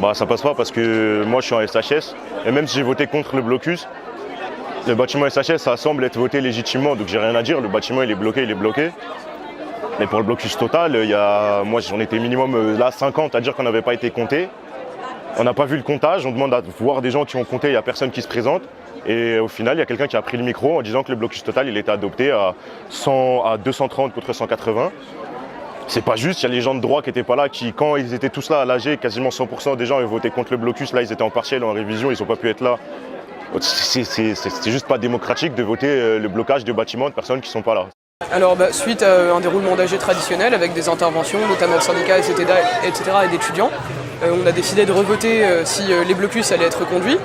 Bah ça passe pas parce que moi je suis en SHS et même si j'ai voté contre le blocus, le bâtiment SHS ça semble être voté légitimement donc j'ai rien à dire, le bâtiment il est bloqué. Mais pour le blocus total, moi j'en étais minimum là 50 à dire qu'on n'avait pas été compté. On n'a pas vu le comptage, on demande à voir des gens qui ont compté, il n'y a personne qui se présente. Et au final, il y a quelqu'un qui a pris le micro en disant que le blocus total il était adopté à 230 contre 180. C'est pas juste, il y a les gens de droit qui n'étaient pas là, qui quand ils étaient tous là à l'AG, quasiment 100% des gens avaient voté contre le blocus, là ils étaient en partiel, en révision, ils n'ont pas pu être là. C'est juste pas démocratique de voter le blocage de bâtiments de personnes qui ne sont pas là. Alors suite à un déroulement d'AG traditionnel avec des interventions, notamment de syndicats, etc. et d'étudiants, on a décidé de revoter si les blocus allaient être reconduits.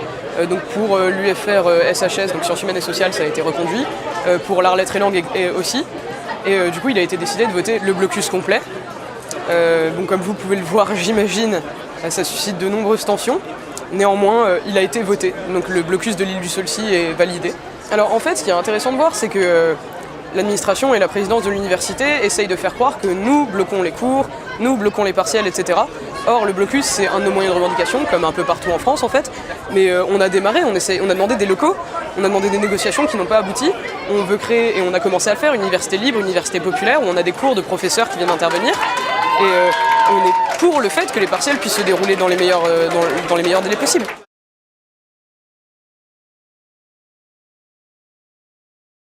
Donc pour l'UFR SHS, donc sciences humaines et sociales, ça a été reconduit. Pour l'art, lettres et langues aussi. Et du coup, il a été décidé de voter le blocus complet. Donc comme vous pouvez le voir, j'imagine, ça suscite de nombreuses tensions. Néanmoins, il a été voté. Donc le blocus de l'île du Saulcy est validé. Alors en fait, ce qui est intéressant de voir, c'est que l'administration et la présidence de l'université essayent de faire croire que nous bloquons les cours, nous bloquons les partiels, etc. Or, le blocus, c'est un de nos moyens de revendication, comme un peu partout en France en fait. Mais on a démarré, on a demandé des locaux, on a demandé des négociations qui n'ont pas abouti. On veut créer, et on a commencé à le faire, une université libre, une université populaire, où on a des cours de professeurs qui viennent intervenir. Et on est pour le fait que les partiels puissent se dérouler dans les meilleurs délais possibles.